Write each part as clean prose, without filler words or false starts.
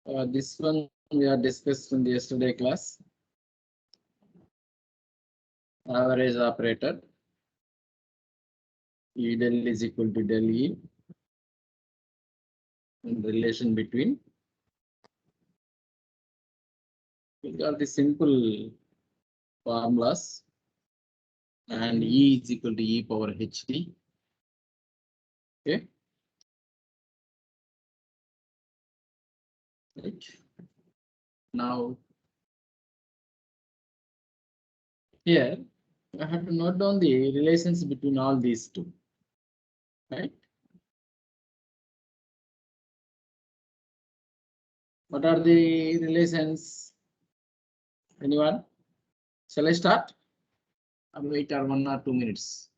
This one we are discussed in the yesterday class. Average operator. E del is equal to del E. And relation between. We got the simple formulas. And E is equal to E power HD. Okay. Right. Now, here I have to note down the relations between all these two. Right. What are the relations? Anyone? Shall I start? Or wait 1 or 2 minutes?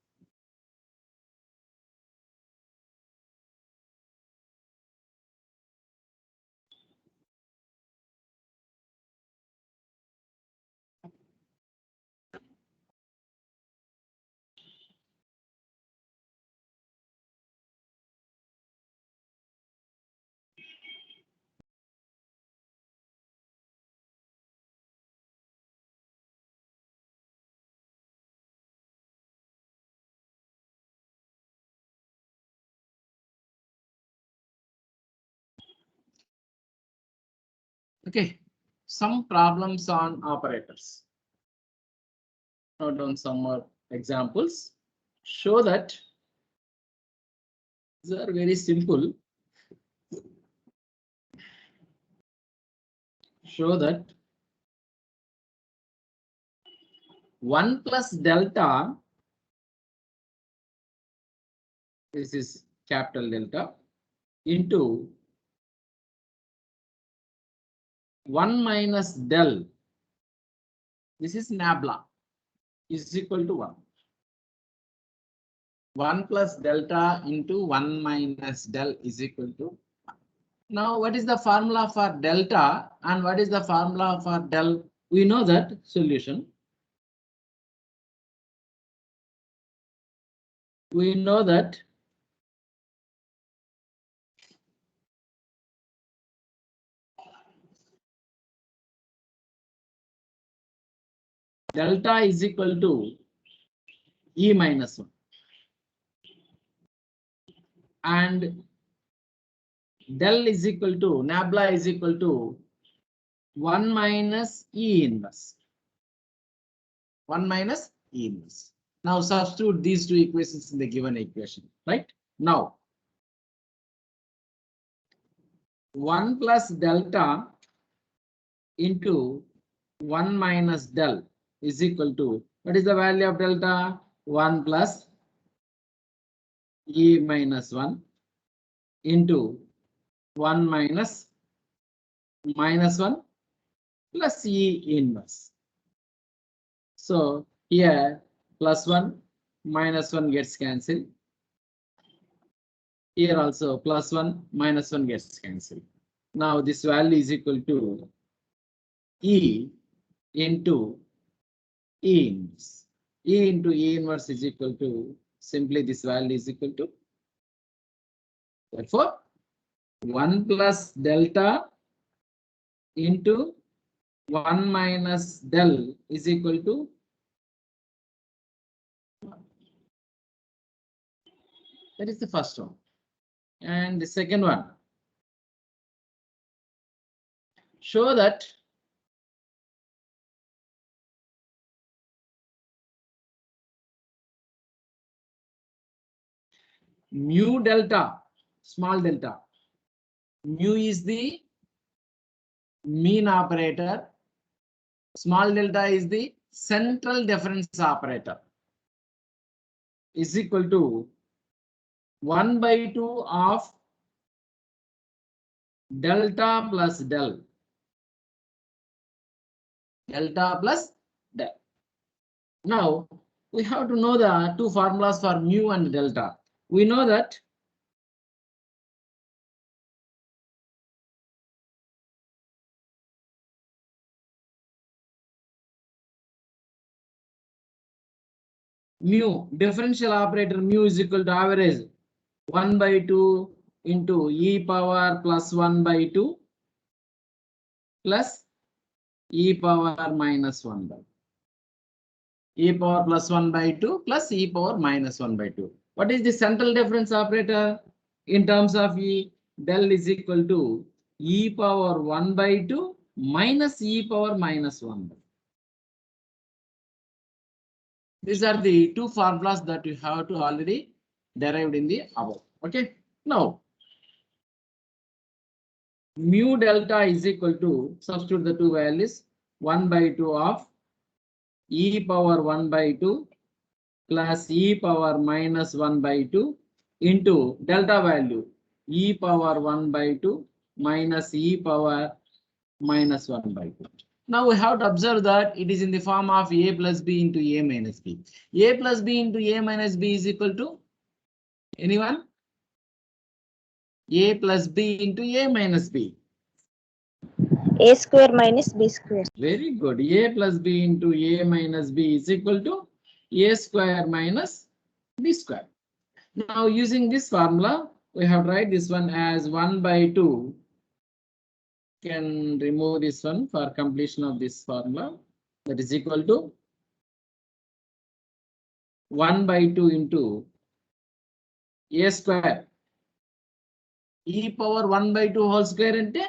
Okay, some problems on operators. Note down some more examples. Show that these are very simple. Show that 1 plus delta, this is capital delta, into 1 minus del, this is nabla, is equal to 1. 1 plus delta into 1 minus del is equal to 1. Now, what is the formula for delta and what is the formula for del? We know that solution. We know that delta is equal to E minus 1. And del is equal to, nabla is equal to 1 minus E inverse. 1 minus E inverse. Now substitute these two equations in the given equation, right? Now, 1 plus delta into 1 minus del is equal to, what is the value of delta? 1 plus E minus 1 into 1 minus 1 plus E inverse. So here plus 1 minus 1 gets cancelled. Here also plus 1 minus 1 gets cancelled. Now this value is equal to E into E inverse. E into E inverse is equal to, simply this value is equal to, therefore 1 plus delta into 1 minus del is equal to 1. That is the first one. And the second one, show that mu delta, small delta, mu is the mean operator, small delta is the central difference operator, is equal to 1 by 2 of delta plus del. Delta plus del. Now we have to know the two formulas for mu and delta. We know that mu, differential operator mu is equal to average 1 by 2 into E power plus 1 by 2 plus e power minus 1 by e power plus 1 by 2 plus e power minus 1 by 2. What is the central difference operator in terms of e? Del is equal to e power 1 by 2 minus e power minus 1 by 2. These are the two formulas that you have to already derived in the above. Okay. Now, mu delta is equal to, substitute the two values, 1 by 2 of e power 1 by 2 plus e power minus 1 by 2 into delta value e power 1 by 2 minus e power minus 1 by 2. Now we have to observe that it is in the form of a plus b into a minus b. A plus b into a minus b is equal to, anyone? A plus b into a minus b. A square minus B square. Very good. A plus b into a minus b is equal to a square minus b square. Now using this formula, we have to write this one as 1 by 2. Can remove this one for completion of this formula. That is equal to 1 by 2 into a square. E power 1 by 2 whole square into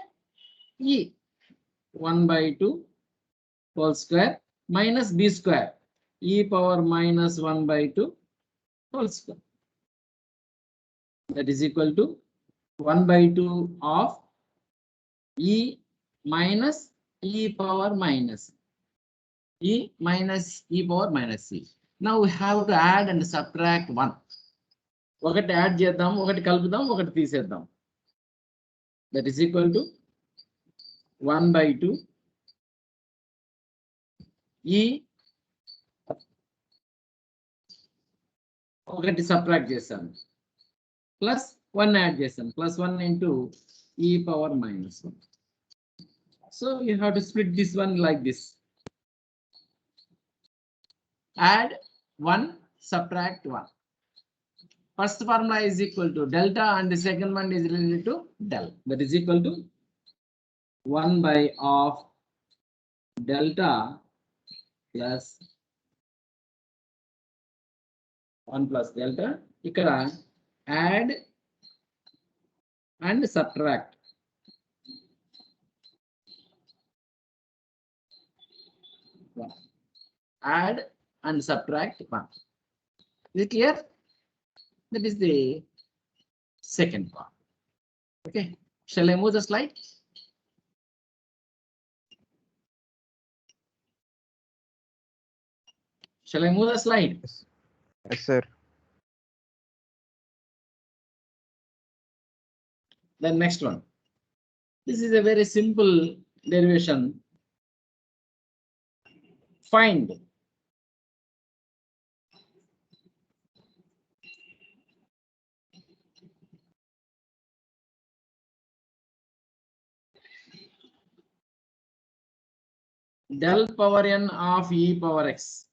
e 1 by 2 whole square minus b square e power minus 1 by 2 whole square. That is equal to 1 by 2 of e minus e power minus e minus e power minus c. Now we have to add and subtract 1. ఒకటి add చేద్దాం, ఒకటి కలుపుదాం, ఒకటి తీసేద్దాం. That is equal to 1 by 2 e ఒకటి subtract చేశాను plus 1 add చేశాను plus 1 into e power minus 1. So you have to split this one like this. Add 1, subtract 1. First formula is equal to delta and the second one is related to del. That is equal to 1 by of delta plus 1 plus delta. ఇక్కడ add and subtract. Add and subtract 1. Is it clear? That is the second part. Okay. Shall I move the slide? Shall I move the slide? Yes, sir. Then next one. This is a very simple derivation. Find del power n of e power x.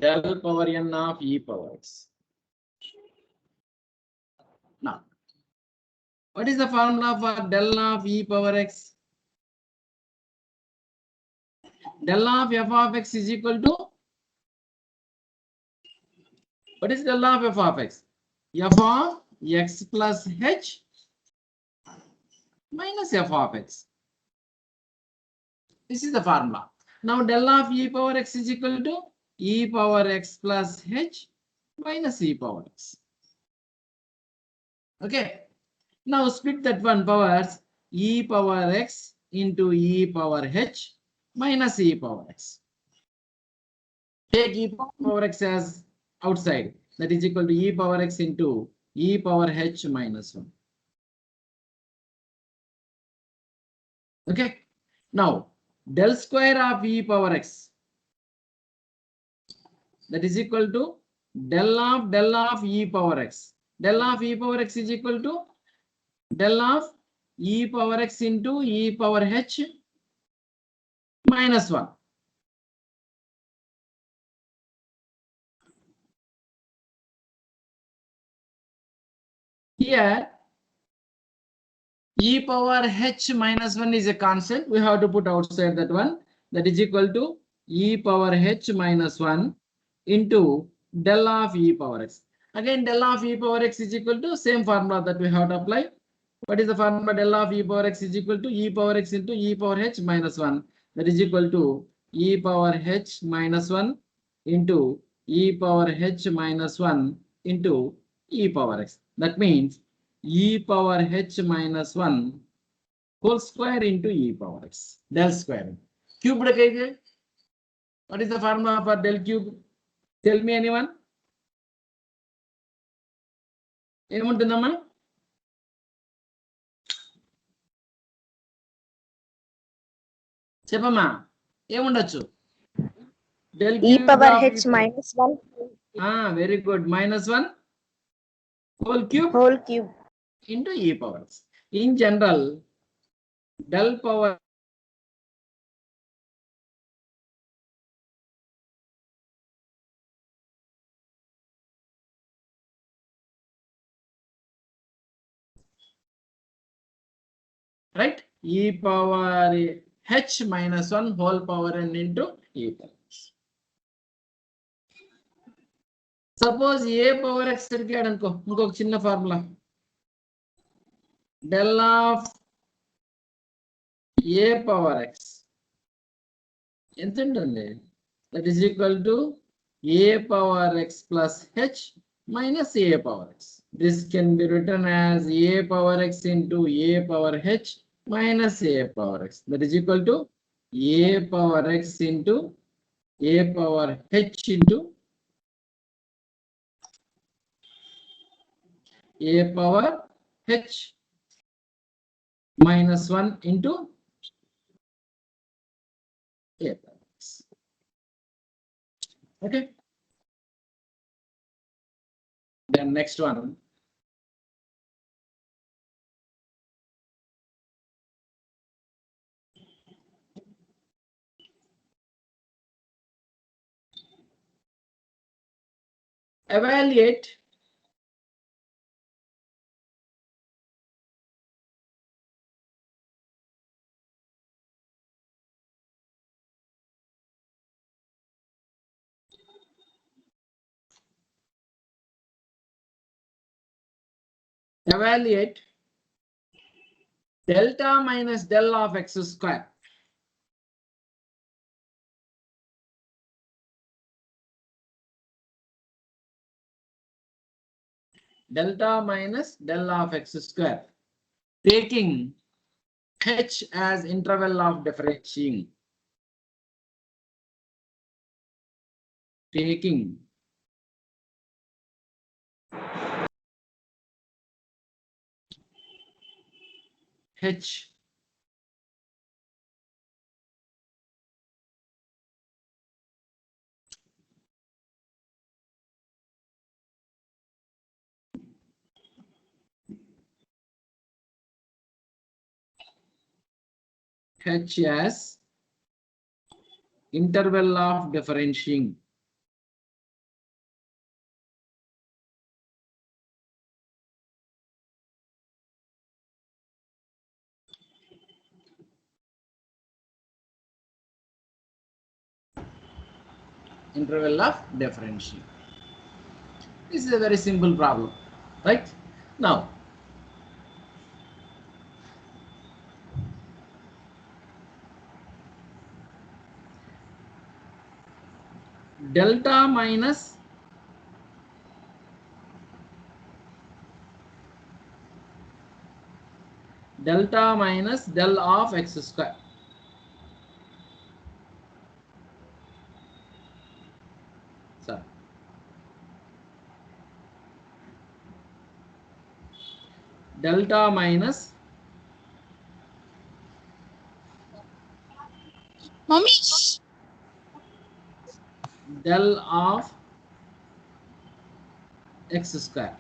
Del power n of e power x. Now, what is the formula for del of e power x? Del of f of x is equal to, what is del of f of x? F of x plus h minus f of x. This is the formula. Now del of e power x is equal to e power x plus h minus e power x. Okay. Now split that one powers e power x into e power h minus e power x. Take e power x as outside. That is equal to e power x into e power h minus 1. Okay. Now del square of e power x, that is equal to del of e power x. Del of e power x is equal to del of e power x into e power h minus 1. Here E power h minus 1 is a constant. We have to put outside that one. That is equal to e power h minus 1 into del of e power x. Again, del of e power x is equal to same formula that we have to apply. What is the formula? Del of e power x is equal to e power x into e power h minus 1. That is equal to e power h minus 1 into e power h minus 1 into e power x. That means e power h minus 1 whole square into e power x. Del square. Cube. What is the formula for del cube? Tell me anyone. ఏముంటుందమ్మా? చెప్పమ్మా ఏముండొచ్చు? Del E cube power of h minus 1 very good. Minus 1 whole cube whole cube. into e power x. In general, del power right, e power h minus 1 whole power n into e power x. Suppose a power x తిరిగాడు అనుకో, ఇంకొక చిన్న formula del of a power x ఎంత ఉంటుంది? That is equal to a power x plus h minus a power x. This can be written as a power x into a power h minus a power x. That is equal to a power x into a power h into a power h minus 1 into a power x. Okay. Then next one. Evaluate delta minus del of x square. Delta minus del of x square. Taking h as interval of differentiating. Taking h as interval of differentiating. Interval of differentiating. This is a very simple problem, right? Now, delta minus del of x square. Sorry. Delta minus Mommy. del of x square.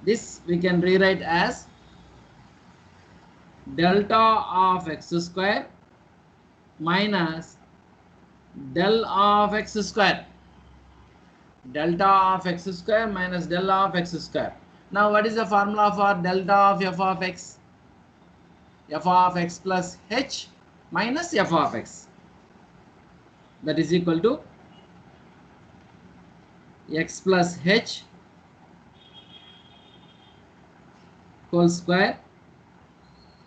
This we can rewrite as delta of x square minus del of x square. Delta of x square minus del of x square. Now, what is the formula for delta of f of x? f of x plus h minus f of x. That is equal to x plus h whole square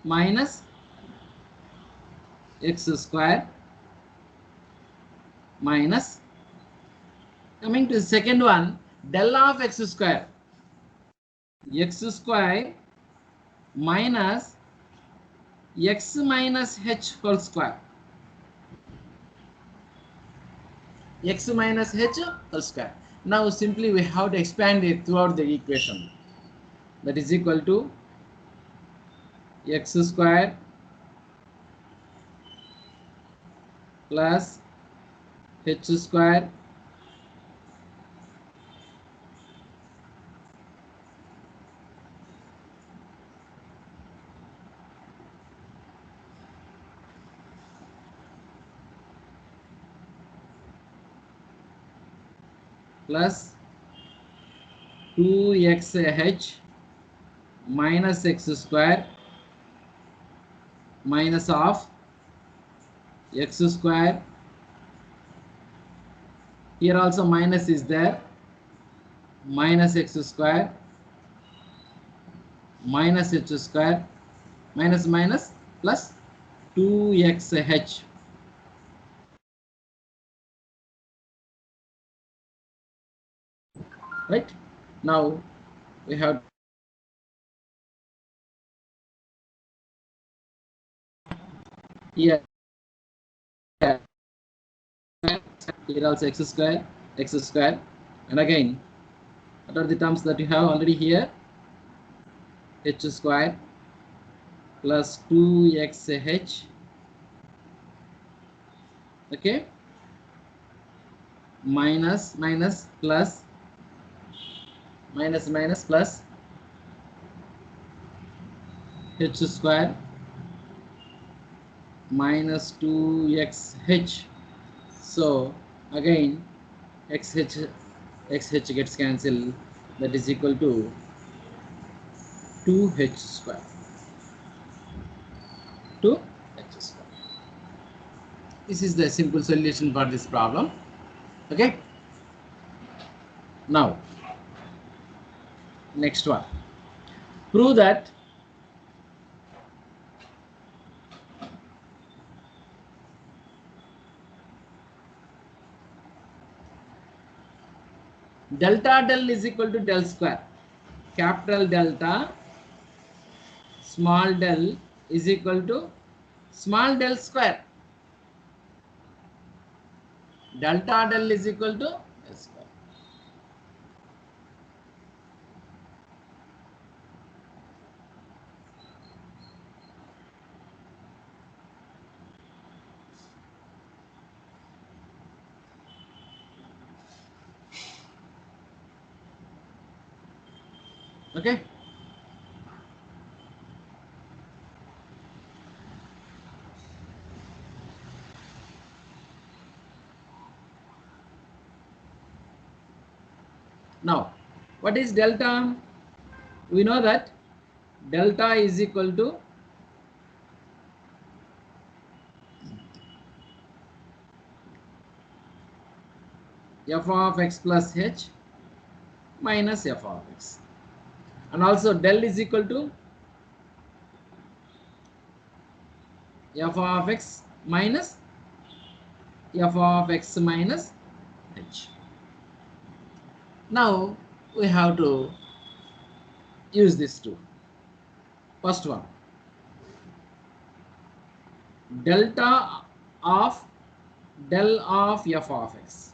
minus x square minus, coming to the second one, del of x square minus x minus h whole square, x minus h whole square. Now simply we have to expand it throughout the equation. That is equal to x square plus h square plus 2xh minus x square minus of x square. Here also minus is there, minus x square minus h square minus minus plus 2xh. Right? Now we have here also x square, and again what are the terms that you have already here? H square plus 2xh, okay, minus minus plus minus minus plus h square minus 2xh. So again xh gets cancelled. That is equal to 2h square. 2h square. This is the simple solution for this problem. Okay. Now next one. Prove that delta del is equal to del square. Capital delta small del is equal to small del square. Delta del is equal to del square. Okay. Now, what is delta? We know that delta is equal to f of x plus h minus f of x, and also del is equal to f of x minus f of x minus h. Now we have to use these two. First one, delta of del of f of x.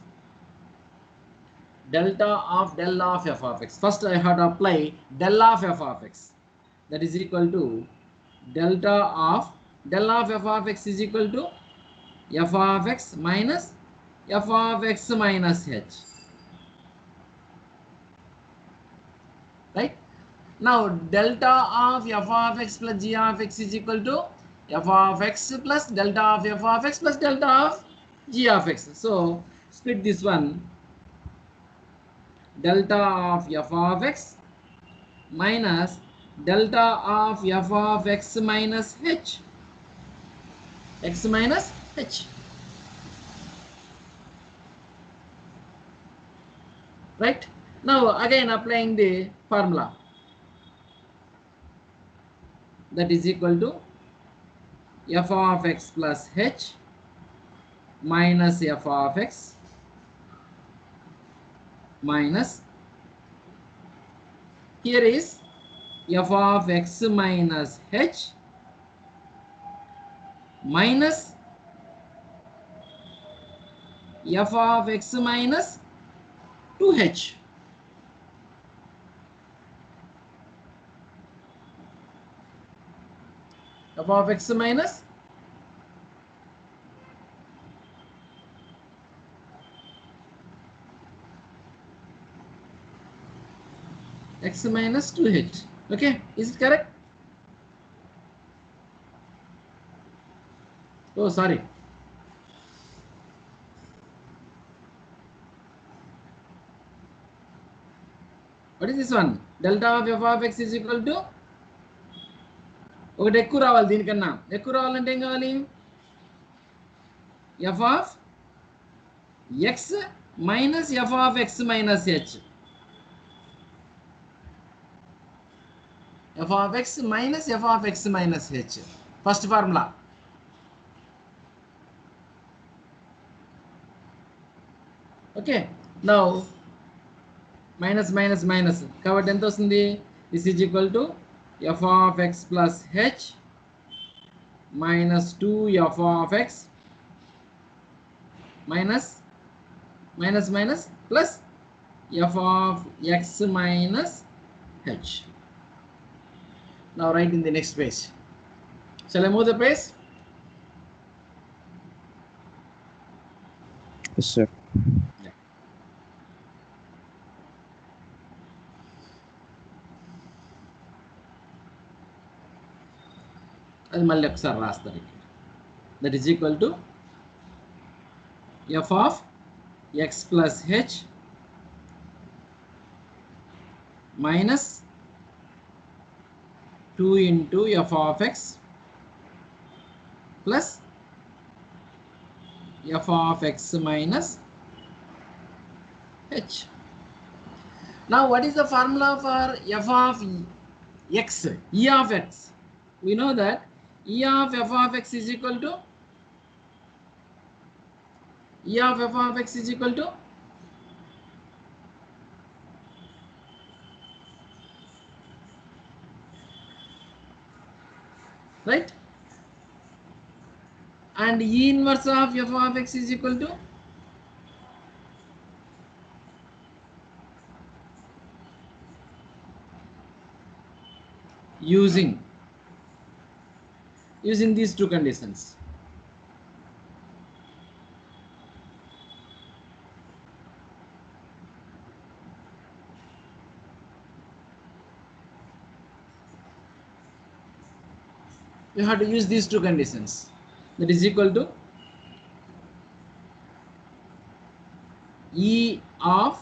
Delta of del of f of x. First I have to apply del of f of x. That is equal to delta of del of f of x is equal to f of x minus f of x minus h. Right? Now delta of f of x plus g of x is equal to f of x plus delta of f of x plus delta of g of x. So split this one, delta of f of x minus delta of f of x minus h. X minus h. Right? Now again applying the formula. That is equal to f of x plus h minus f of x minus, here is f of x minus h minus f of x minus 2h. F of x minus x minus 2h. Okay, is it correct? Oh, sorry. What is this one? Delta of f of x is equal to, ఒకటి ఎక్కువ రావాలి, దీనికన్నా ఎక్కువ రావాలంటే ఏం కావాలి? f of x minus f of x minus h. f of x minus f of x minus h. First formula. Okay, now minus minus minus కాబట్టి ఎంత వస్తుంది? This is equal to f of x plus h minus 2 f of x minus minus minus plus f of x minus h. Now write in the next page. Shall I move the page? Yes, sir. అది మళ్ళీ ఒకసారి రాస్తారు ఇక్కడ. That is equal to f of x plus h minus 2 into f of x plus f of x minus h. Now what is the formula for f of x? E of x. We know that E of f of x is equal to E of f of x is equal to right, and E inverse of f of x is equal to using these two conditions. You have to use these two conditions. That is equal to E of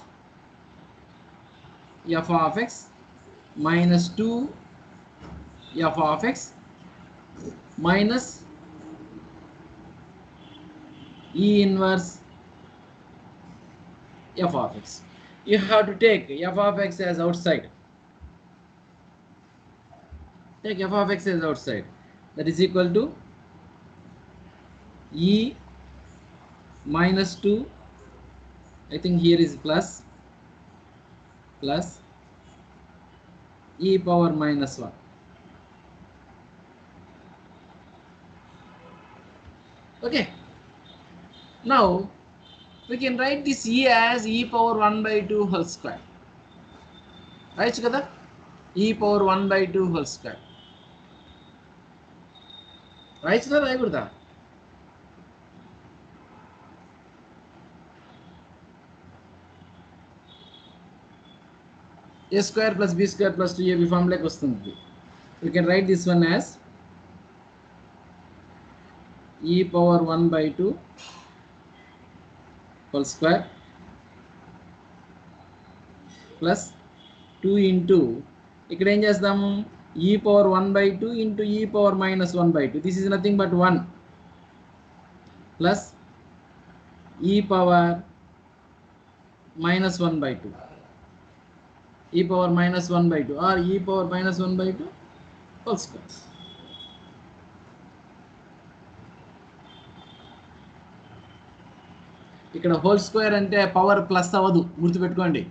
f of x minus 2 f of x minus E inverse f of x. You have to take f of x as outside. Take f of x as outside. That is equal to E minus 2. I think here is plus E power minus 1. Okay. Now we can write this E as E power 1 by 2 whole square. Right kada? E power 1 by 2 whole square. Right kada? Raikudda? A square plus b square plus 2ab form like vastundi. We can write this one as E power 1 by 2 whole square plus 2 into ఇక్కడ ఏం చేద్దాము e power 1 by 2 into e power minus 1 by 2. This is nothing but 1 plus e power minus 1 by 2. E power minus 1 by 2 or e power minus 1 by 2 whole square. ఇక్కడ whole square అంటే power plus అవ్వదు, గుర్తుపెట్టుకోండి.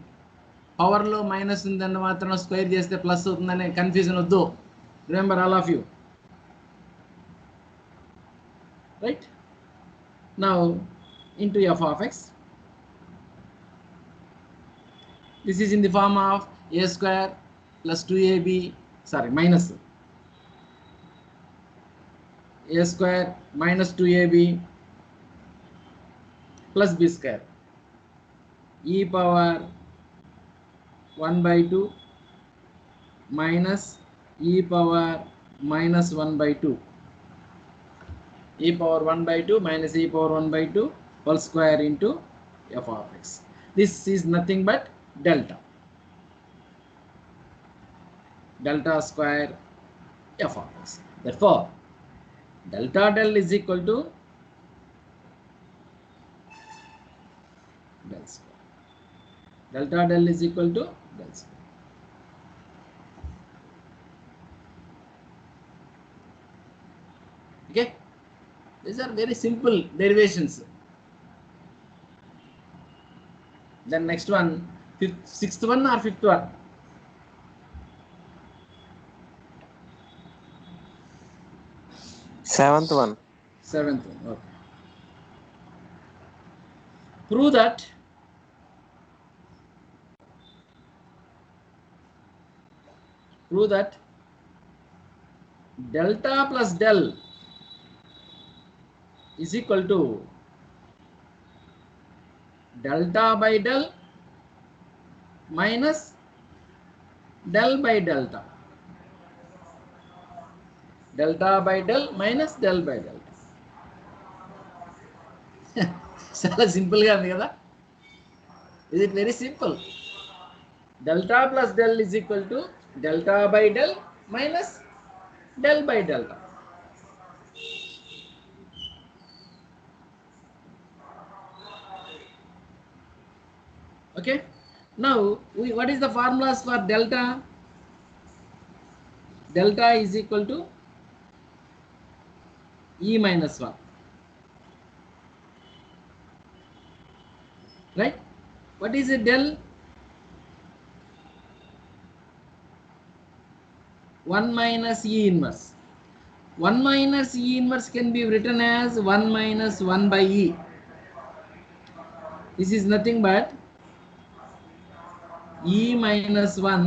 పవర్లో minus ఉందని మాత్రం square చేస్తే plus అవుతుందనే confusion వద్దు. Remember all of you, right? Now into F of X. This is in the form of a square plus 2ab, sorry, minus a square minus 2ab plus b square e power 1 by 2 minus e power minus 1 by 2. E power 1 by 2 minus e power 1 by 2 whole square into f of x. This is nothing but delta. Delta square f of x. Therefore, delta del is equal to del square. Delta del is equal to del square. Okay? These are very simple derivations. Then next one, sixth one or fifth one? Seventh one. Seventh one. Okay. Prove that delta plus del is equal to delta by del minus del by delta. Delta by del minus del by delta. చాలా సింపుల్గా ఉంది కదా? Is it very simple? Delta plus del is equal to delta by del minus del by delta. Okay. Now, what is the formulas for delta? Delta is equal to e minus 1. Right? What is a del? 1 minus e inverse. 1 minus e inverse can be written as 1 minus 1 by e. This is nothing but e minus 1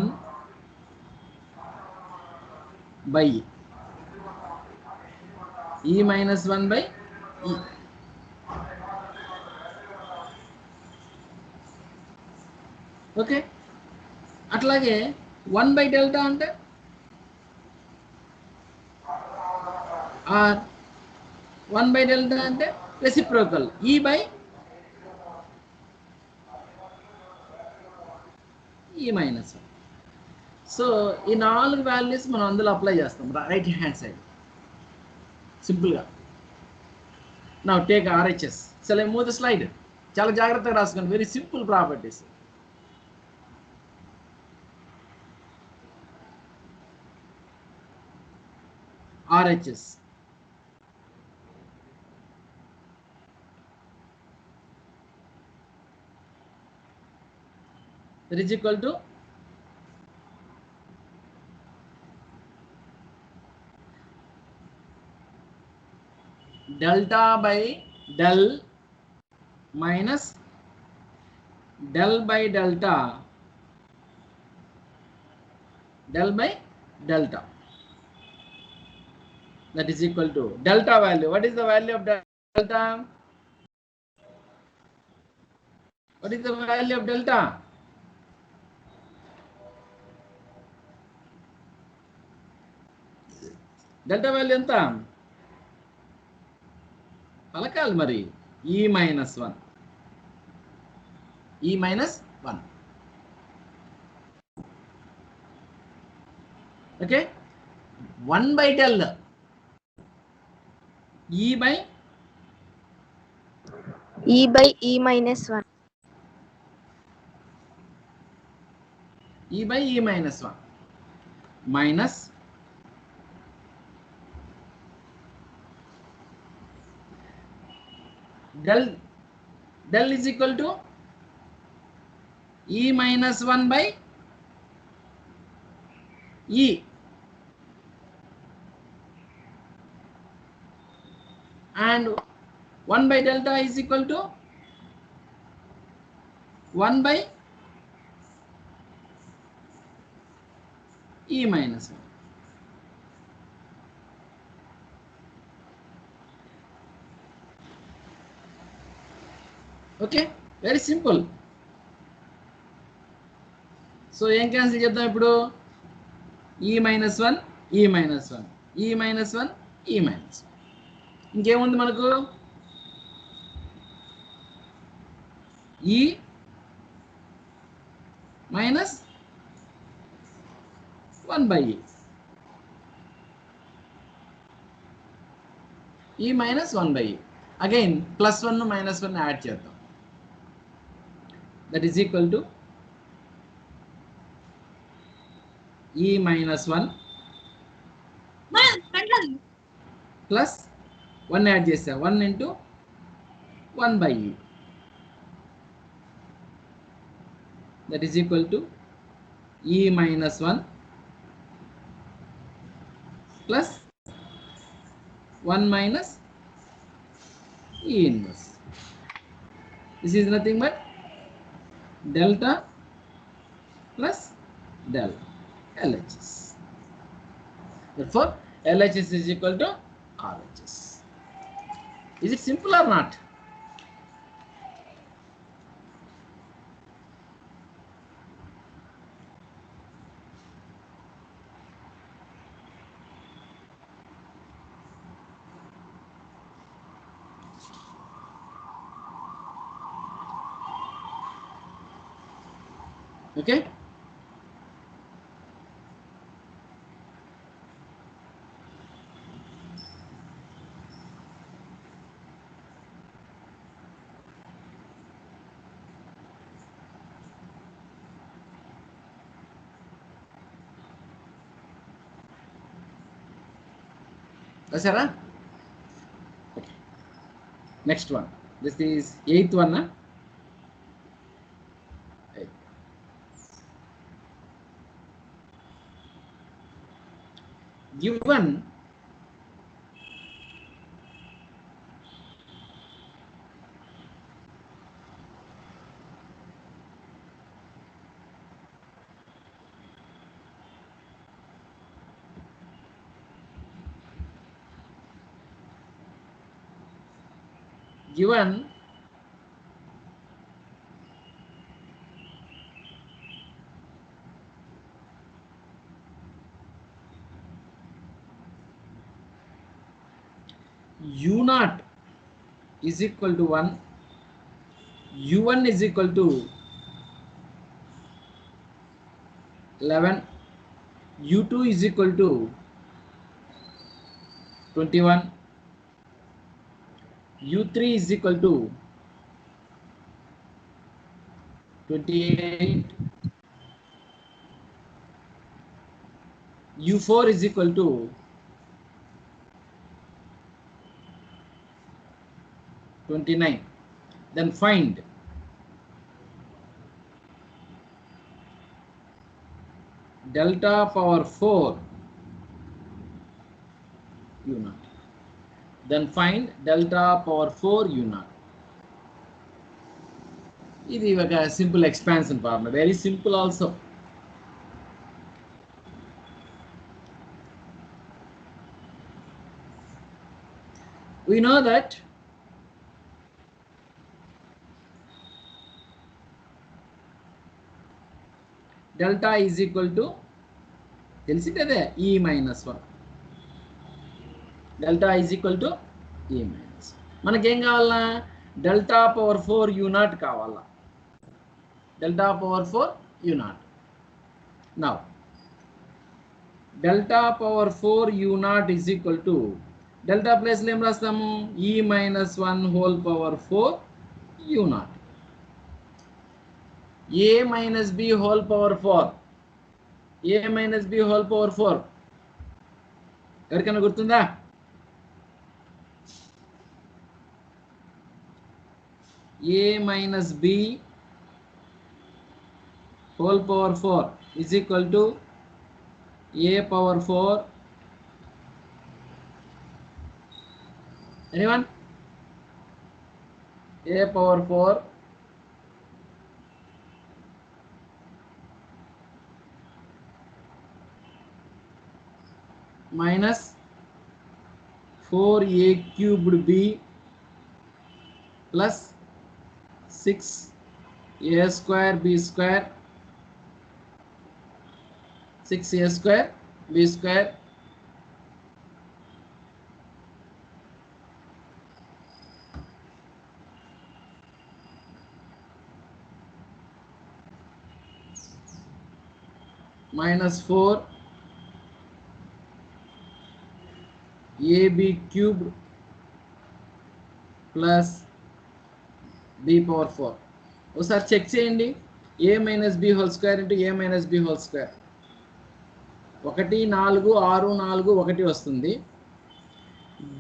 by e. E minus 1 by e. Okay, అట్లాగే 1 by delta అంటే are 1 by delta అంటే reciprocal e by e minus 1. So ఈ 4 values మనం అందులో apply చేస్తాం right hand side సింపుల్గా. Now take RHS. So let move the slide. చాలా జాగ్రత్తగా రాసుకోండి, very simple properties. RHS that is equal to delta by del minus del by delta del by delta. That is equal to delta value. What is the value of delta? What is the value of delta? Delta value ఎంత? పలకాలి మరి. E minus 1. E minus 1. Okay. 1 by del E by E by E minus 1. E by E minus 1 minus del is equal to E minus 1 by E, and 1 by delta is equal to 1 by E minus 1. Okay, very simple. So ఏం cancel చేద్దాం ఇప్పుడు? E minus 1 E minus 1 E minus 1 E minus 1. ఇంకేముంది మనకు? E minus 1 by E. E minus 1 by E. Again plus 1 minus 1 add చేద్దాం. That is equal to E minus 1 plus 1 add చేసా 1 into 1 by E. That is equal to E minus 1 plus 1 minus E inverse. This is nothing but delta plus del LHS. Therefore, LHS is equal to RHS. Is it simple or not? Okay. Dasara? Okay. Next one. This is 8th one. Huh? Given U0 is equal to 1, U1 is equal to 11, U2 is equal to 21, U3 is equal to 28, U4 is equal to 29. Then find delta power 4 U0. Then find delta power 4 U0. This is a simple expansion formula. Very simple also. We know that delta is equal to E minus 1. Delta is equal to E minus. మనకి ఏం కావాలా? Delta power 4 U0 కావాలా? Delta power 4 U0. Now delta power 4 u naught is equal to delta place లో ఏం రాస్తాము e minus 1 whole power 4 u naught a minus b whole power 4 a minus b whole power 4 ఎవరికైనా గుర్తుందా a minus b whole power 4 is equal to a power 4 anyone a power 4 minus 4a cubed b plus 6a square b square 6a square b square minus 4 ab cubed plus b power 4 ఒకసారి check చేయండి a minus b whole square into a minus b whole square 1 4 6 4 1 వస్తుంది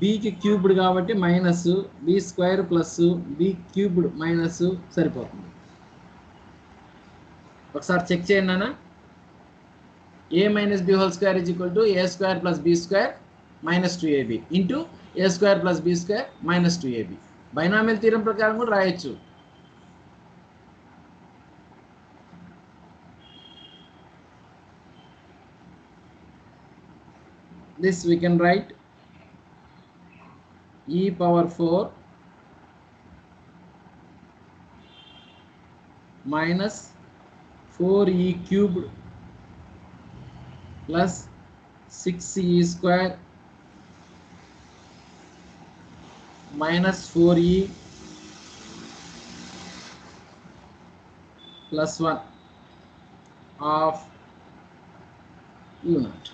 b కి cubed కాబట్టి minus b square plus b cubed minus సరిపోతుంది ఒకసారి check చేయండి నాన్న a minus b whole square is equal to a square plus b square minus 2ab into a square plus b square minus 2ab binomial theorem ప్రకారం కూడా రాయొచ్చు this we can write e power 4 minus 4e cubed plus 6e square minus 4e plus 1 of u naught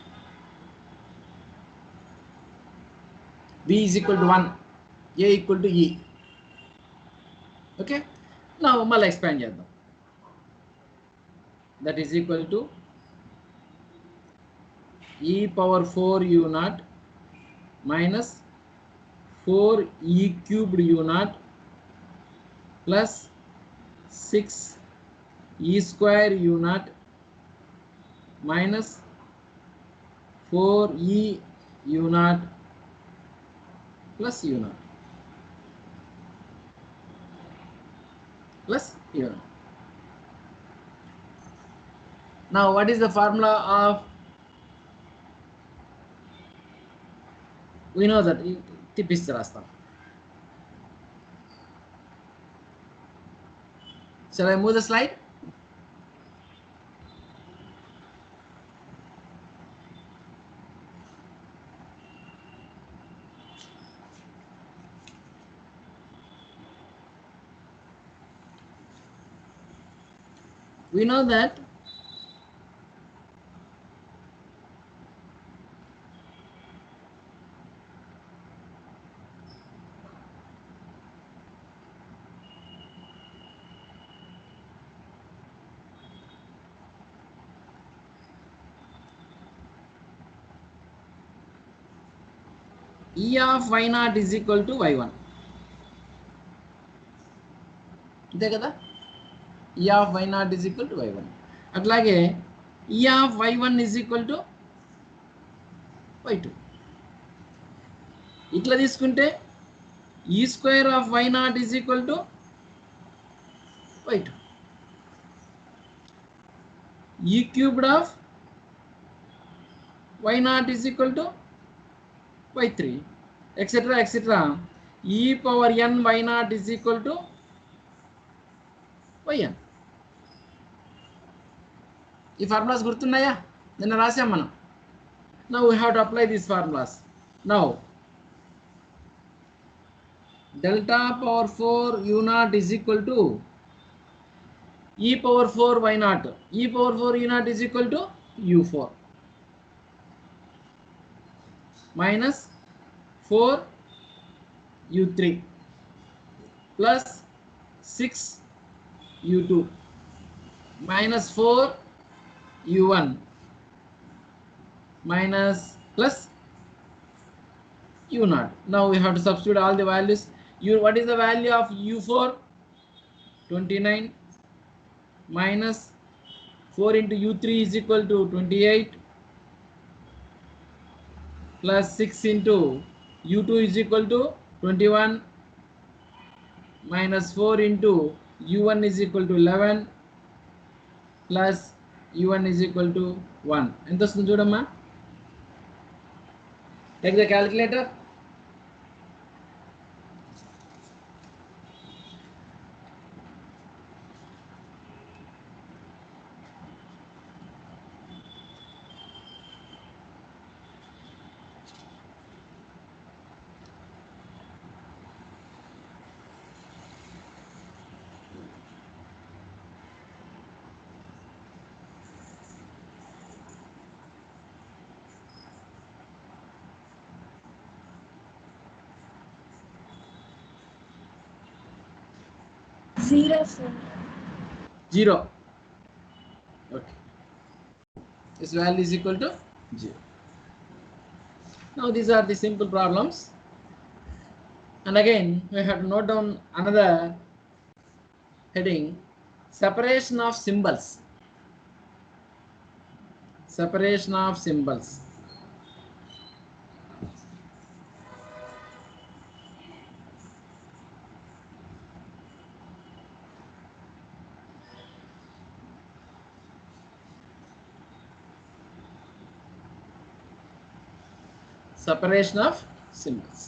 b is equal to 1 a equal to e okay now mala expand cheddam that is equal to e power 4 u naught minus 4e cubed u naught plus 6e square u naught minus 4e u naught plus u naught plus u naught. Now what is the formula of, we know that tipis rasta. Shall I move the slide? We know that e of y naught is equal to y1 అంతే కదా e of y naught is equal to y1 అట్లాగే e of y1 is equal to y2 ఇట్లా తీసుకుంటే e square of y naught is equal to y2 e cubed of y naught is equal to y3 etc etc e power n y naught is equal to yn ఈ formulas గుర్తున్నాయా నిన్న రాసాం మనం now we have to apply these formulas now delta power 4 u naught is equal to e power 4 y naught e power 4 u naught is equal to u4 minus 4 u3 plus 6 u2 minus 4 u1 minus plus u0. Now we have to substitute all the values. What is the value of u4? 29 minus 4 into u3 is equal to 28 plus 6 into u2 is equal to 21 minus 4 into u1 is equal to 11 plus u1 is equal to 1. ఎంత వస్తుంది చూడమ్మా? Take the calculator. Zero, sir. 0. Okay. This value is equal to 0. Now these are the simple problems. And again, we have to note down another heading: separation of symbols. Separation of symbols. Separation of symbols.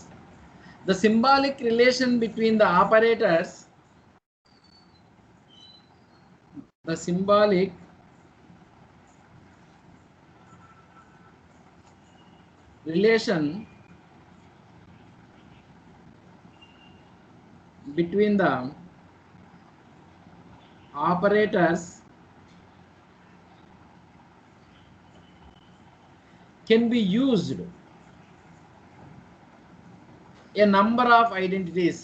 The symbolic relation between the operators. The symbolic relation between the operators can be used a number of identities.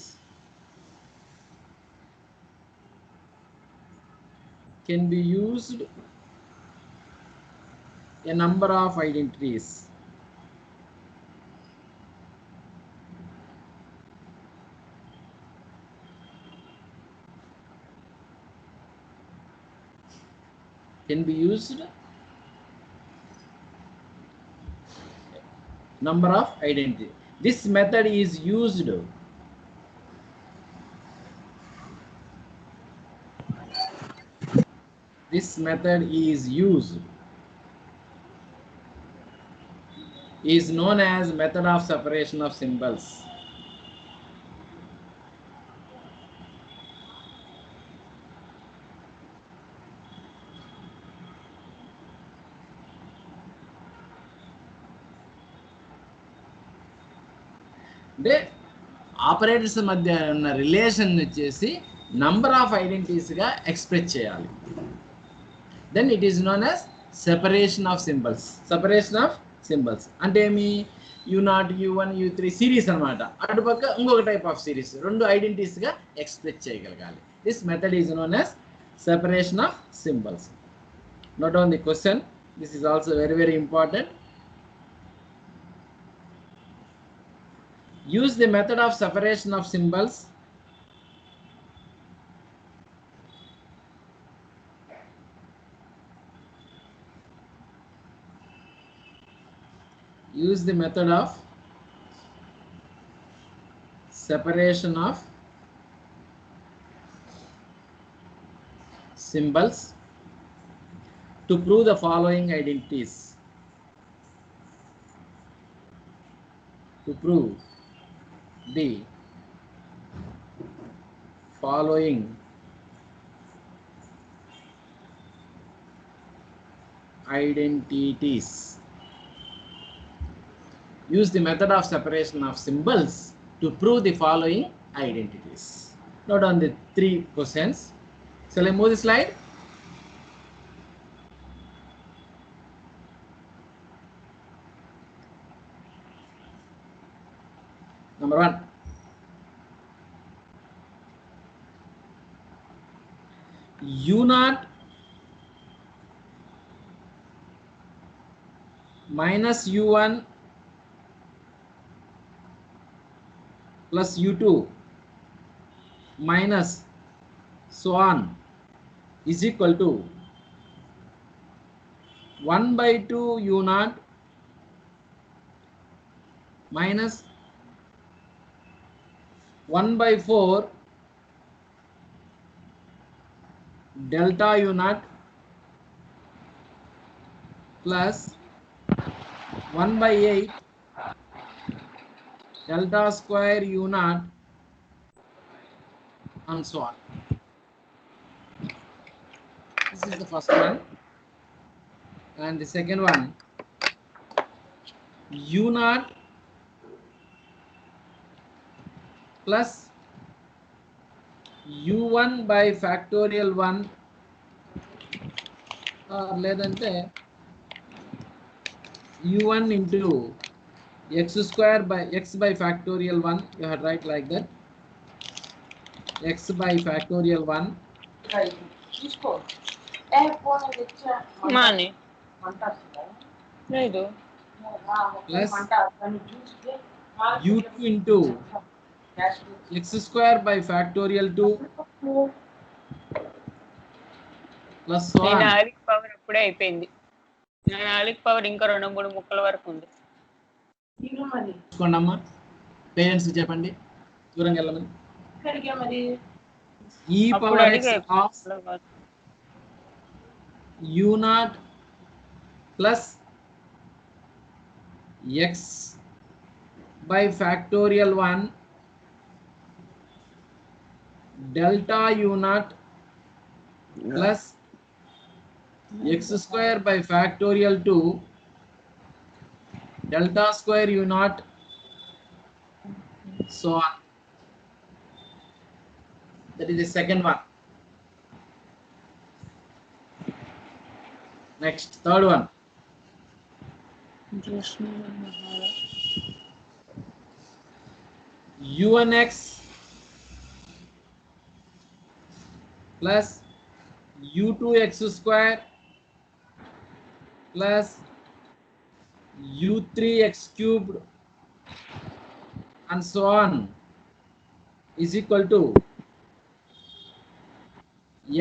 Can be used a number of identities. Can be used number of identity. This method is used is known as method of separation of symbols. అంటే operators మధ్య ఉన్న relation వచ్చేసి number of identities గా express చేయాలి. Then it is known as separation of symbols. Separation of symbols అంటే ఏమి? u0, u1, u3 series అనమాట. అటుపక్క ఇంకొక టైప్ ఆఫ్ సిరీస్, రెండు ఐడెంటిటీస్ గా ఎక్స్ప్రెస్ చేయగలగాలి. This method is known as separation of symbols. Note down the question. This is also very very important. Use the method of separation of symbols separation of symbols to prove the following identities. To prove the following identities. Use the method of separation of symbols to prove the following identities. Note down the 3 questions. Shall I move the slide? Number 1. U0 minus U1 plus U2 minus so on is equal to 1 by 2 U0 minus 1 by 4 delta U0 plus 1 by 8 delta square U0 and so on. This is the first one. And the second one, U0 plus U1 by factorial 1 or ledante U1 into x square by x by factorial 1. You have to write like that. X by factorial 1 Money. లేదు plus U2 into x square by factorial 2 plus so on. నాలిక్ power అప్పుడే అయిపోయింది. నా నాలిక్ power ఇంకా 2-3 ముక్కల వరకు ఉంది. చూసుకోండి అమ్మా, పేరెంట్స్ చెప్పండి దూరంగా వెళ్ళమని. E power x of U0 plus x by factorial 1 delta U0 plus x square by factorial 2 delta square U0 so on. That is the second one. Next, third one. U1x plus U2x square plus U3x cubed and so on is equal to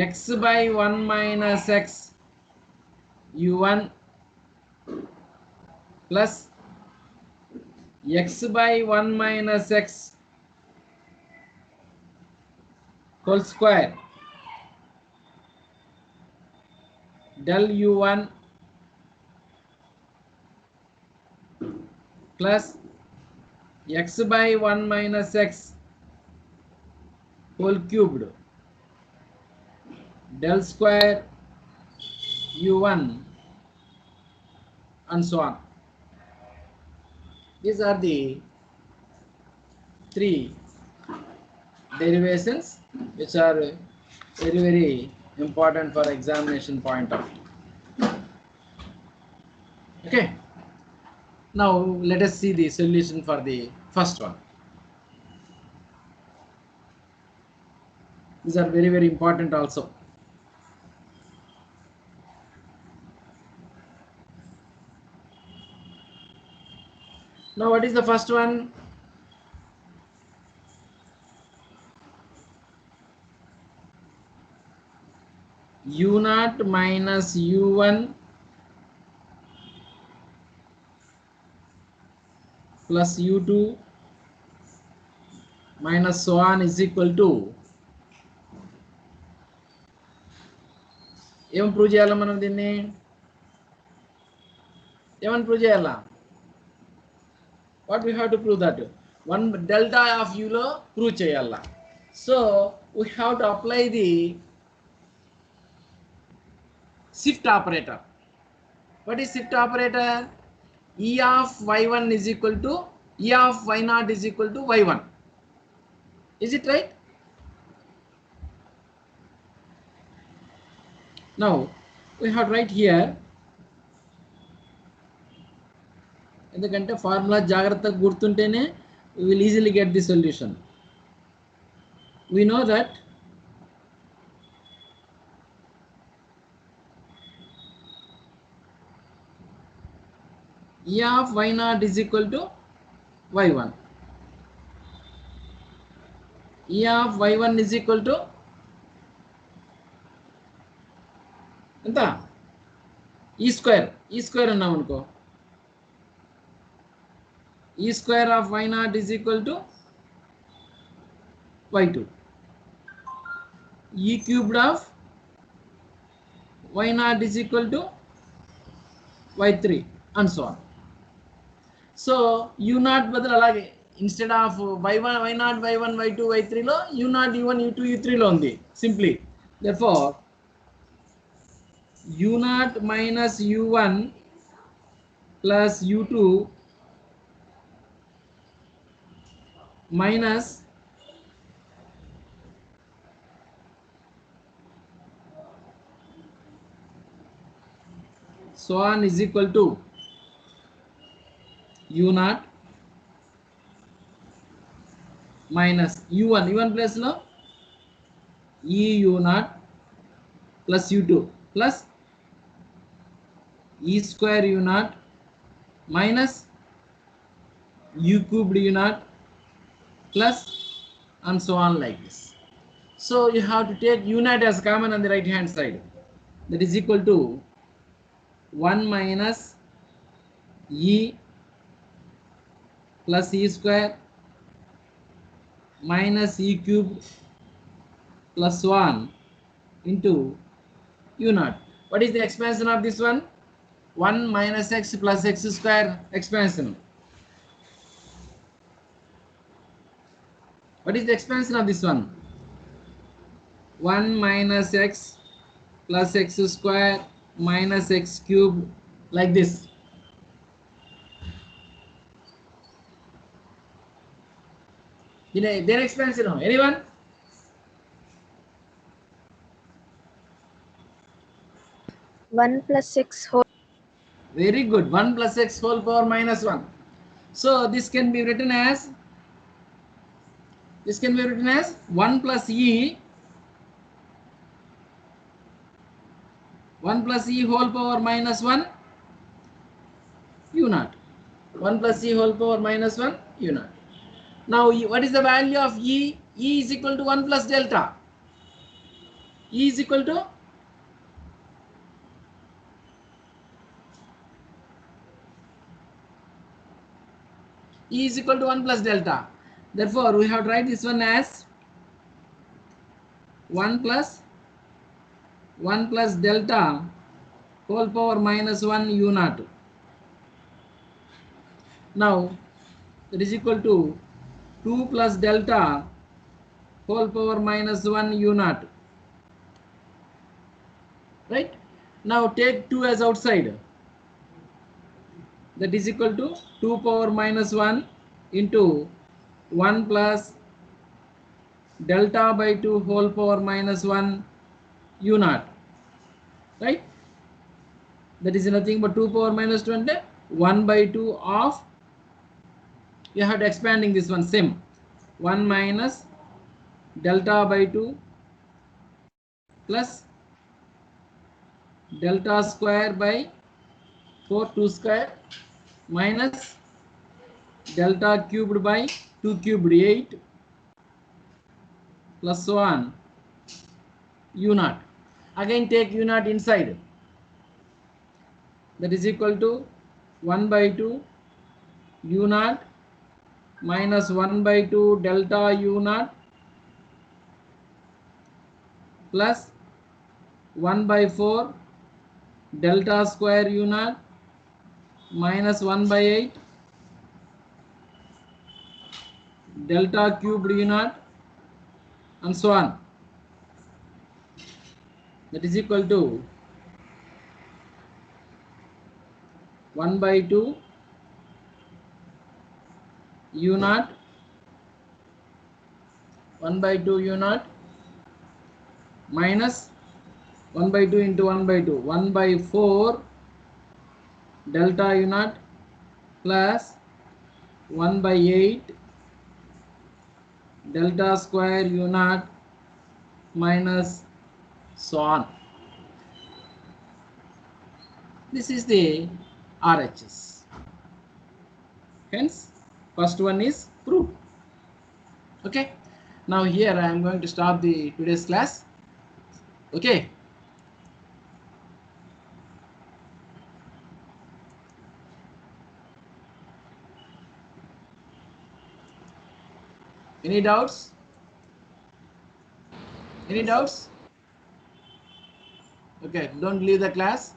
x by 1 minus x U1 plus x by 1 minus x whole square del U1 plus x by 1 minus x whole cubed del square U1 and so on. These are the 3 derivations which are very important for examination point of view. Okay, now let us see the solution for the first one. These are very important also. Now what is the first one? U0 minus U1 plus U2 minus so on is equal to ఏం prove చేయాలా మనం దీన్ని? ఏమని prove చేయాలా? What we have to prove that? 1 delta of U లో prove చేయాలా. So we have to apply the shift operator. What is shift operator? E of y1 is equal to E of y0 is equal to y1. Is it right? Now we have to write here, ఎందుకంటే formula జాగ్రత్తగా గుర్తుంటేనే we will easily get the solution. We know that E of y naught is equal to y1. E of y1 is equal to ఎంత e square అన్నాం అనుకో, e square of y naught is equal to y2, e cubed of y naught is equal to y3 and so on. So u naught బదులు అలాగే instead of y1 y naught y1 y2 y3 లో u naught u1 u2 u3 లో ఉంది simply. therefore u naught minus u1 plus u2 minus so on is equal to u naught minus u1 plus లో e u naught plus u2 plus e square u naught minus u cubed u naught plus and so on like this. So you have to take u naught as common on the right hand side. That is equal to 1 minus e plus e square minus e cubed plus 1 into u naught. What is the expansion of this one? 1 minus x plus x square expansion. What is the expansion of this one? 1 minus x plus x square minus x cubed like this. Their expansion, anyone? One plus x whole. Very good. 1 plus x whole power minus 1. So this can be written as 1 plus e 1 plus e whole power minus 1 u naught. 1 plus e whole power minus 1 u naught. Now what is the value of e? E is equal to 1 plus delta. E is equal to E is equal to 1 plus delta. Therefore we have to write this one as 1 plus delta whole power minus 1 u naught. Now that is equal to 2 plus delta whole power minus 1 u naught. Right? Now take 2 as outside. That is equal to 2 power minus 1 into 1 plus delta by 2 whole power minus 1 u naught. Right? That is nothing but 2 power minus 2 and 1 by 2 of, you have to expanding this one same, 1 minus delta by 2 plus delta square by 4 2 square minus delta cubed by 2 cubed 8 plus so on u naught. Again take u naught inside. That is equal to 1 by 2 u naught minus 1 by 2 delta u naught plus 1 by 4 delta square u naught minus 1 by 8 delta cubed u naught and so on. That is equal to 1 by 2 u naught 1 by 2 u naught minus 1 by 2 into 1 by 2 1 by 4 delta u naught plus 1 by 8 delta square u naught minus so on. This is the RHS. Hence, first one is proved. Okay. Now here I am going to stop the today's class. Okay. Any doubts? Any doubts? Okay, don't leave the class.